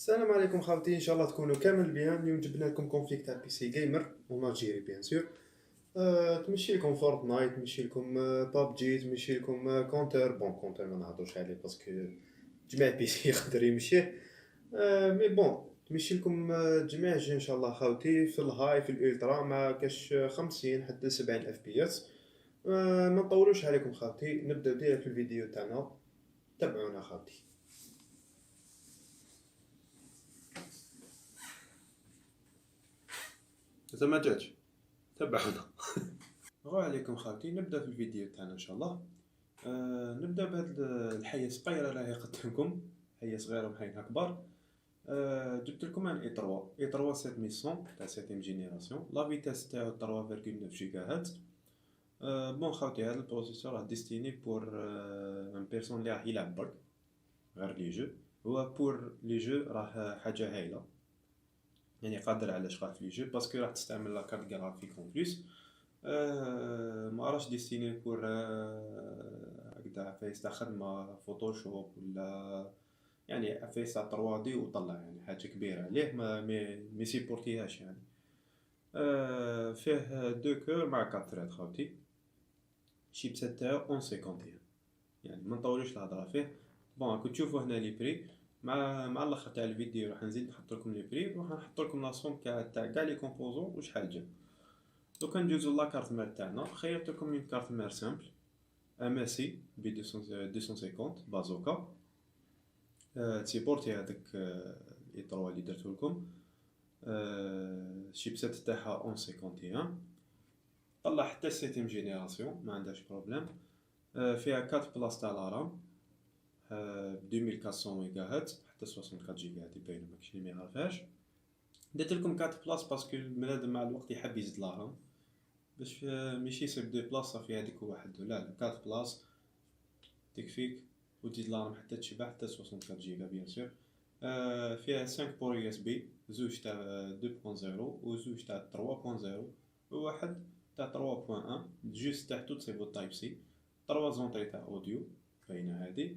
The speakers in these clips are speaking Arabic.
السلام عليكم خاوتي، ان شاء الله تكونوا كامل بيان. اليوم جبنا لكم كونفيك تاع بي سي جيمر وماجيري بيان سور. تمشي لكم فورتنايت، تمشي لكم بابجي، تمشي لكم كونتر. بون كونتر ما نهضرش عليه باسكو جميع بي سي يقدر يمشيه. مي بون تمشي لكم جميع جي ان شاء الله خاوتي في الهاي في الالترا، ما كاش 50 حتى 70 اف بي اس. ما نطولوش عليكم خاوتي، نبدا ديريكت في الفيديو تاعنا. تبعونا خاوتي. اذا ما جاتش تبعونا. غا عليكم خاوتي، نبدا في الفيديو تاعنا ان شاء الله. نبدا بهاد الحيه الصغيره راهي قدامكم، حيه صغيره وحيه اكبر. جبت لكم ان اي 3 اي 3 7100 تاع 7 جينيراسيون، لا فيتاس تاعو 3.9 جيجا هرتز. بون خاوتي، هاد البروسيسور راه ديستيني بور ان بيرسون اللي راح يلعب برك غير لي جو. هو بور لي جو راه حاجه هايله، يعني قادر على اشغال في لي جو باسكو راح تستعمل لا كارت جرافيك اون بليس. ما راش ديستيني بور هكذا فايس تاع خدمة فوتوشوب ولا يعني فايس تاع 3 دي وطلع، يعني حاجة كبيرة عليه ما يسيبورتيهاش يعني. فيه دو كور مع 4 ثريد خاوتي. الشيبسيت تاعو 1151، يعني ما نطولوش الهضره فيه. بون راكم تشوفوا هنا لي بري، مع الاخر تاع الفيديو راح نزيد نحط لكم لي بري، وراح نحط لكم لا سوم تاع كاع لي كومبوزون وشحال جا. دوكا ندوزو لا كارت مير تاعنا. خيرت لكم اون كارت مير سامبل MSI ب 250 بازوكا. تسيبورتي هذاك اي 3 اللي درتو لكم. الشيبسيت تاعها 1151، طلع حتى 7 جينيراسيون ما عندهاش بروبليم. فيها 4 بلاص تاع لا رام ب 2400 ميجا هرتز حتى 64 جيجا، هادي باينه ماكش اللي ما يعرفهاش. درت لكم 4 بلاص باسكو بنادم مع الوقت يحب يزيد لا رام، باش ماشي يصيب دو بلاص صافي هذيك واحد، لا 4 بلاص تكفيك، وتزيد لا رام حتى تشبع حتى 64 جيجا بيان سور. فيها 5 بور يو اس بي، زوج تاع 2.0 وزوج تاع 3.0 وواحد تاع 3.1. جوست تحتو تصيبو تايب سي. 3 زونطري تاع اوديو باينه هادي.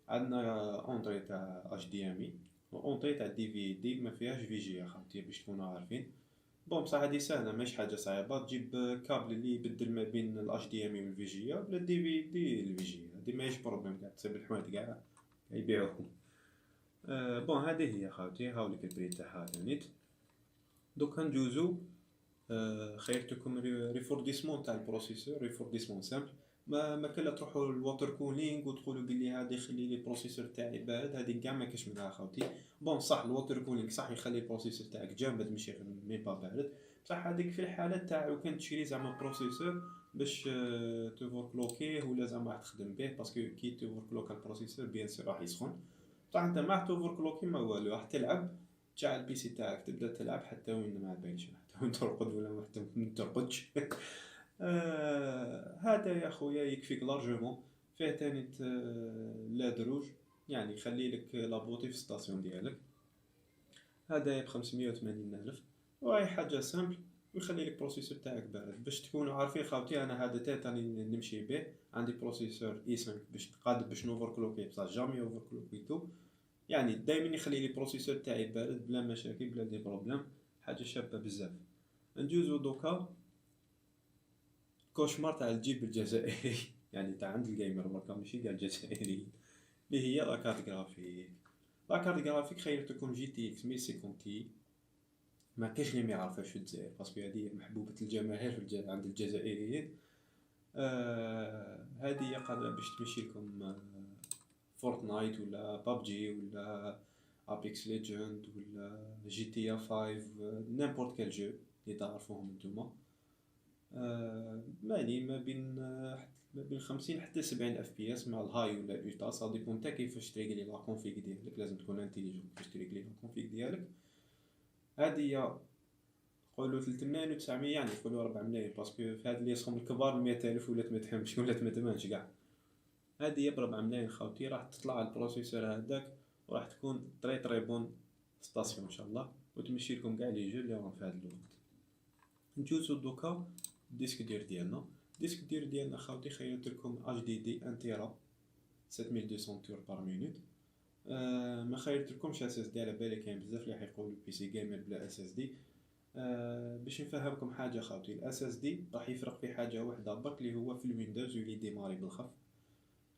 عندنا اونطري تاع اش دي ام اي واونطري تاع دي في دي، ما فيهاش في جي يا خاوتي باش تكونوا عارفين. بون بصح هادي سهله ماشي حاجه صعيبه، تجيب كابل اللي يبدل ما بين الاش دي ام اي والفي جي ولا دي في دي الفي جي، هادي ماهيش بروبليم كاع، تصيب الحوايج كاع يبيعوهم. بون هذه هي خاوتي، هاوليك البري تاعها ثانيت. دوكا ندوزو. خيرتكم ريفورديسمون تاع البروسيسور، ريفورديسمون سامبل. ما كلا تروحوا للواتر كولينغ وتقولوا بلي هذا يخلي لي البروسيسور تاعي بارد، هذه كاع ما كاش منها خاوتي. بون صح الواتر كولينغ صح يخلي البروسيسور تاعك جامد ماشي مي با بارد، بصح هذيك في الحالات تاع وكان تشري زعما بروسيسور باش توفركلوكيه ولا زعما راح تخدم به، باسكو كي توفركلوك البروسيسور بيان سور راح يسخن. بصح انت ما راح توفركلوكي ما والو، راح تلعب تشعل البيسي تاعك تبدا تلعب حتى وين ما بالكش، حتى وين ترقد ولا حتى وين ترقدش. هذا يا خويا يكفيك لارجومون. فيه تاني لا دروج، يعني يخلي لك لابوطي في الستاسيون ديالك. هذا ب 580 الف، وهي حاجه سامبل، ويخلي لك بروسيسور تاعك بارد. باش تكونوا عارفين خاوتي، انا هذا تاني نمشي به، عندي بروسيسور اي 5 باش قادر باش نوفر كلوكي، بصح جامي اوفر كلوكيتو، يعني دائما يخلي لي البروسيسور تاعي بارد بلا مشاكل بلا دي بروبليم، حاجه شابه بزاف. ندوزو دوكا كوشمار تاع الجيب الجزائري يعني تاع عند الجيمر بركا ماشي قال الجزائري، اللي هي لا كارت جرافيك. لا كارت جرافيك خيرت لكم جي تي اكس 1050 تي، ما كاش اللي ما يعرفهاش في الجزائر باسكو هذه محبوبه الجماهير عند الجزائريين. هذه قادره باش تمشي لكم فورتنايت ولا بابجي ولا ابيكس ليجند ولا جي تي 5، نيمبورت كال جو اللي تعرفوهم نتوما. يعني ما بين 50 حتى 70 اف بي اس مع الهاي ولا الالتا، صا ديبون نتا كيفاش تريغلي لا كونفيغ ديالك، لازم تكون انتيليجون باش تريغلي لا كونفيغ ديالك. هذه نقولوا 300 يعني نقولوا 4 ملايين، باسكو في هاد اللي يسخم الكبار 100,000 ولا ما تفهمش ولا ما تمنش كاع. هذه ب 4 ملايين خاوتي، راح تطلع البروسيسور هذاك وراح تكون طري بون ستاسيون ان شاء الله، وتمشي لكم كاع لي جو اللي راهم في هذا الوقت. نجوزو دوكا الديسك ديالنا. الديسك ديالنا خاوتي خيرت لكم اتش دي دي 1 تيرا 7200 تور بار مينوت. ما خيرتلكمش اس اس دي، على بالي كاين بزاف اللي حيقولوا بي سي جيمر بلا اس اس دي. باش نفهمكم حاجه خاوتي، الاس اس دي راح يفرق في حاجه واحده برك، اللي هو في الويندوز يولي ديماري بالخف،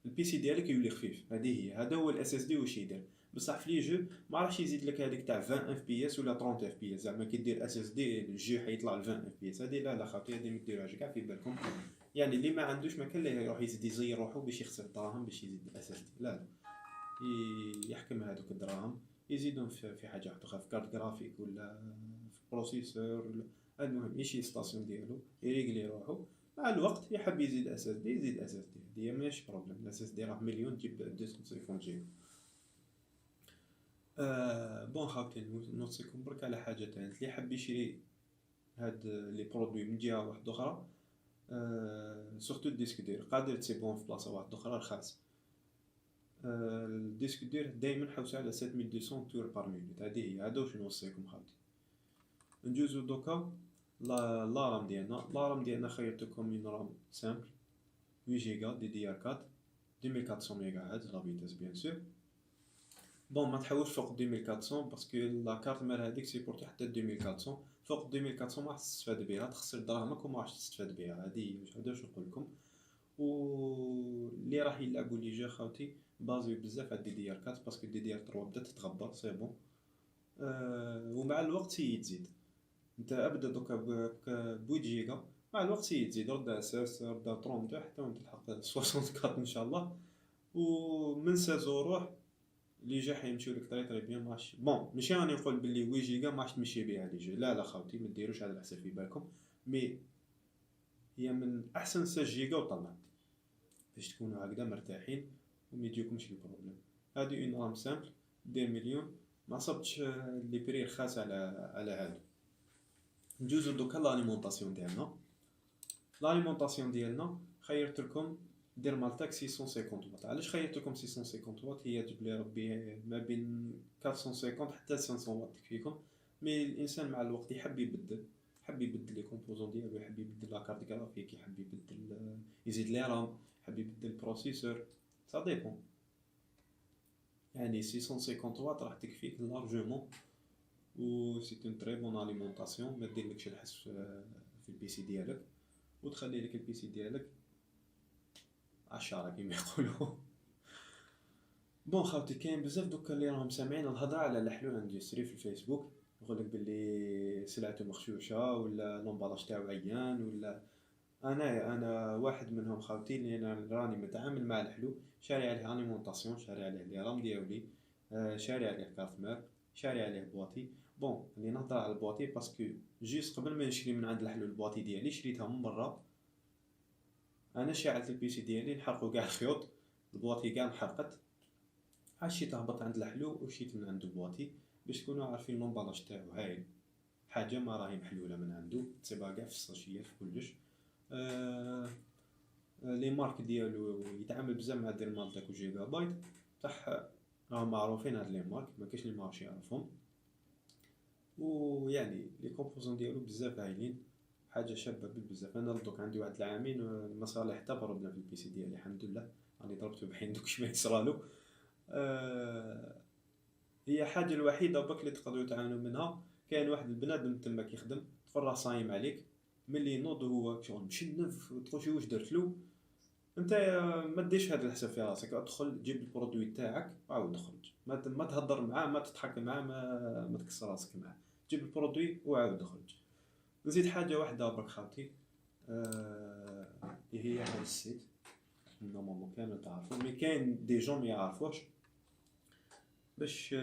البي سي ديالك يولي خفيف. هذا هو الاس اس دي واش يدير. بصح في لي جو ما راحش يزيد لك هذيك تاع 20 اف بي اس ولا 30 اف بي اس، زعما كي دير اس اس دي الجو حيطلع ل 20 اف بي اس. هذه لا خاطي، هذه ما ديروهاش كاع في بالكم. يعني اللي ما عندوش ما كان ليه يروح يزيد يزير روحو باش يخسر الدراهم باش يزيد الاس اس دي. لا يحكم هذوك الدراهم يزيدهم في حاجه اخرى، في كارت جرافيك ولا في بروسيسور ولا المهم يشي ستاسيون ديالو يريقلي روحو. مع الوقت يحب يزيد اس اس دي يزيد اس اس دي، هذه ماشي بروبليم. الاس اس دي راه مليون تجيب 250 جيجا. بون خاوتي نوصيكم برك على حاجه تانية، اللي حاب يشري هاد لي برودوي من جهه واحده اخرى، سورتو الديسك دير قادر تسيبهم في بلاصه واحده اخرى رخاص. الديسك دير دائما حوسه على 7200 تور بار مينوت. هذه هي، هذا واش نوصيكم خاوتي. نجوزو دوكا لا رام ديالنا. لا رام ديالنا خيرتكم من رام سامبل 8 جيجا دي دي ار 4 2400 ميغا هرتز لا فيتاس بيان سور. بون ما تحاولش فوق 2400 باسكو لا كارت مال هذيك سيبورتي حتى 2400. فوق 2400 ما راح تستفاد بها، تخسر دراهمك وما راحش تستفاد بها. هذه واش نقول لكم. و اللي راح يلعبوا لي جو خاوتي بازي بزاف على دي دي ار 4 باسكو دي دي ار 3 بدات تتغبر سي بون. ومع الوقت هي تزيد. انت ابدا دوكا ب 8 جيجا، مع الوقت هي تزيد رد اساس رد 32 حتى وانت تلحق 64 ان شاء الله. ومن 16 روح لي جا حيمشيو لك طري بيان. ماشي بون ماشي راني نقول بلي 8 جيجا ما راحش تمشي بها لي جو، لا خاوتي ما ديروش على الحساب في بالكم. مي هي من احسن 16 جيجا وطلع باش تكونوا هكذا مرتاحين وما يجيكمش البروبليم. هذه اون رام سامبل دير مليون، ما صبتش لي بري رخاص على هادو. نجوزو دوكا لاليمونطاسيون ديالنا. لاليمونطاسيون ديالنا خيرت لكم دير مالتاك 650 واط. علاش خيرت لكم 650 واط؟ هي تجيب لي ربي ما بين 450 حتى 500 واط فيكم. مي الانسان مع الوقت يحب يبدل، يحب يبدل لي كومبوزون ديالو، يحب يبدل لا كارت جرافيك، يحب يبدل يزيد لي رام، يحب يبدل البروسيسور، سا ديبون. يعني 650 واط راح تكفيك لارجومون، و سي اون تري بون اليمونطاسيون. ما ديرلكش الحس في البي سي ديالك، وتخلي لك البي سي ديالك عشرة كيما يقولوا. بون خاوتي كاين بزاف دوكا اللي راهم سامعين الهضره على الحلول اندستري في الفيسبوك، يقول لك باللي سلعته مغشوشه ولا لومبالاج تاعو عيان ولا. انا واحد منهم خاوتي، اللي انا راني متعامل مع الحلو، شاري عليه اليمونطاسيون، شاري عليه لي رام ديالي، شاري عليه كارت مير، شاري عليه بواطي. بون اللي نهضر على البواطي باسكو جيست قبل ما نشري من عند الحلو البواطي ديالي شريتها من برا. انا شعلت البي سي ديالي نحرقو كاع الخيوط، البواطي كاع انحرقت. عشيت هبط عند الحلو وشيت من عنده بواطي باش تكونوا عارفين لومبالاج تاعو هايل، حاجه ما راهي محلوله من عنده، تسيبها كاع في الساشيات في كلش. لي مارك ديالو يتعامل بزاف مع دير مالتاك و جيجا بايت، صح راهم معروفين هاد لي مارك، ما كاينش اللي ما عرفش يعرفهم. ويعني لي كومبوزون ديالو بزاف هايلين، حاجه شابه بزاف. انا دوك عندي واحد العامين ما صار لي حتى بروبليم في البي سي ديالي الحمد لله، راني ضربته بحين دوك ما يصرالو. هي حاجه الوحيده برك اللي تقدروا تعانوا منها، كاين واحد البنادم تما كيخدم تقول راه صايم عليك، ملي ينوض هو شغل مشنف تقول شي واش درتلو. انت ما ديش هذا الحساب في راسك، ادخل جيب البرودوي تاعك وعاود خرج، ما تهضر معاه، ما تضحك معاه، ما تكسر راسك معاه، جيب البرودوي وعاود خرج. نزيد حاجه واحده برك خاوتي، اللي هي هذا السيت نورمالمون كامل تعرفوا، مي كاين دي جون ما يعرفوش. باش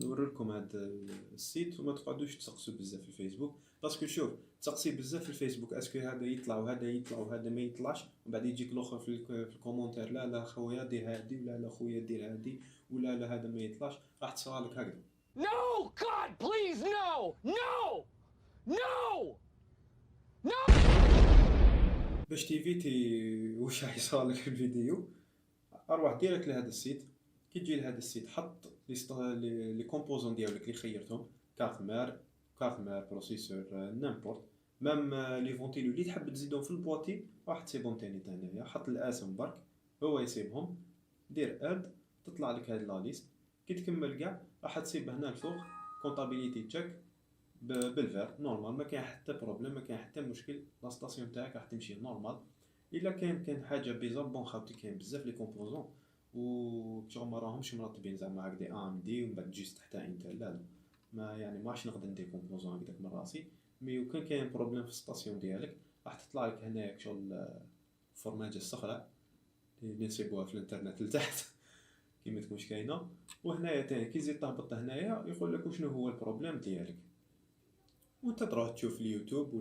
نوريلكم هذا السيت وما تقعدوش تسقسوا بزاف في الفيسبوك، باسكو شوف تسقسي بزاف في الفيسبوك اسكو هذا يطلع وهذا يطلع وهذا ما يطلعش، ومن بعد يجيك الاخر في الكومونتير لا خويا دير هذه ولا لا خويا دير هذه ولا لا هذا ما يطلعش، راح تصرى لك هكذا. No, God, please, no, no, no, no. باش تيفيتي واش راح يصرى لك في الفيديو، اروح ديريكت لهذا السيت. كي تجي لهذا السيت حط لي كومبوزون ديالك اللي خيرتهم، كارت مير بروسيسور نيمبورت، ميم لي فونتيلو اللي تحب تزيدهم في البواطي راح تسيبهم تاني هنايا، حط الاسم برك هو يسيبهم، دير اد، تطلع لك هاد لا ليست. كي تكمل كاع راح تصيب هنا الفوق كونطابيليتي تشيك بالفير نورمال، ما كاين حتى بروبليم، ما كاين حتى مشكل، لا ستاسيون تاعك راح تمشي نورمال. الا كان حاجه بيزار بون خاوتي كاين بزاف لي كومبوزون و شغل ما راهمش مرطبين زعما هكذا ام دي ومن بعد جيست حتى انتل، لا ما يعني ما راحش نقدر ندير كومبوزون هكذاك من راسي. مي وكان كاين بروبليم في الستاسيون ديالك راح تطلع لك هنايا شغل فرماجه الصخره اللي نسيبوها في الانترنت لتحت كي ما تكونش كاينه. وهنايا تاني كي تزيد تهبط هنايا يقول لك وشنو هو البروبليم ديالك، وانت تروح تشوف اليوتيوب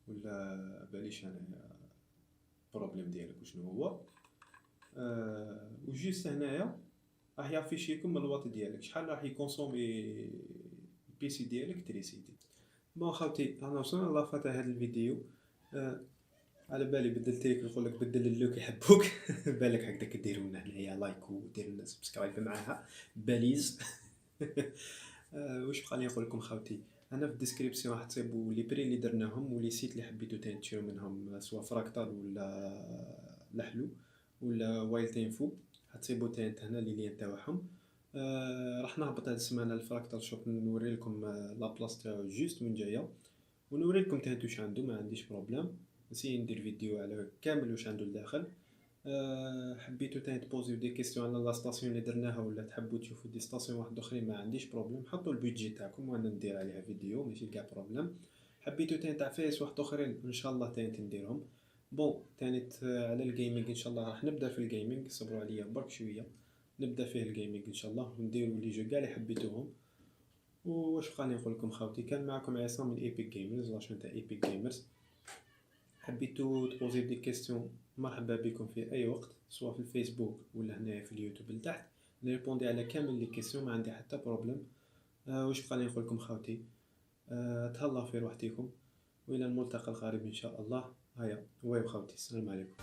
ولا باليش انا البروبليم ديالك وشنو هو. وجيست هنايا راح يافيشيكم الواط ديالك شحال راح يكونسومي البيسي ديالك تريسيتي. بون خاوتي رانا وصلنا لافا تاع هذا الفيديو. على بالي بدلت لك نقول لك بدل اللوك يحبوك بالك هكذاك ديروا لنا هنايا لايك وديروا لنا سبسكرايب معاها باليز. واش بقى لي نقول لكم خاوتي، انا في الديسكريبسيون راح تصيبوا لي بري اللي درناهم ولي سيت اللي حبيتو تشريو منهم سواء فراكتال ولا لحلو ولا وايلد انفو، حتصيبوا هنا لي لين تاعهم. راح نهبط هاد السمانه الفراكتال شوب نوري لكم لا بلاصه تاعو جوست وين جايه، ونوري لكم تاني واش عنده، ما عنديش بروبليم. نسي ندير فيديو على كامل واش عنده لداخل. حبيتو تاني تبوزيو دي كيستيون على لا ستاسيون اللي درناها ولا تحبوا تشوفوا دي ستاسيون واحد اخرين، ما عنديش بروبليم، حطوا البيدجي تاعكم وانا ندير عليها فيديو ماشي كاع بروبليم. حبيتو تاني تاع فيس واحد اخرين ان شاء الله تاني نديرهم. بون تاني على الجيمنج ان شاء الله راح نبدا في الجيمنج، صبروا عليا برك شويه نبدا فيه الجيمنج ان شاء الله ونديروا لي جو كاع اللي حبيتوهم. واش بقى نقول لكم خاوتي، كان معكم عصام من ايبيك جيمرز لاشين تاع ايبيك جيمرز. حبيتو تبوزيو دي كيستيون مرحبا بكم في اي وقت سواء في الفيسبوك ولا هنا في اليوتيوب لتحت، نريبوندي على كامل لي كيستيون ما عندي حتى بروبليم. واش بقى نقول لكم خاوتي، تهلاو في روحتكم والى الملتقى القريب ان شاء الله. هيا واي خاوتي السلام عليكم.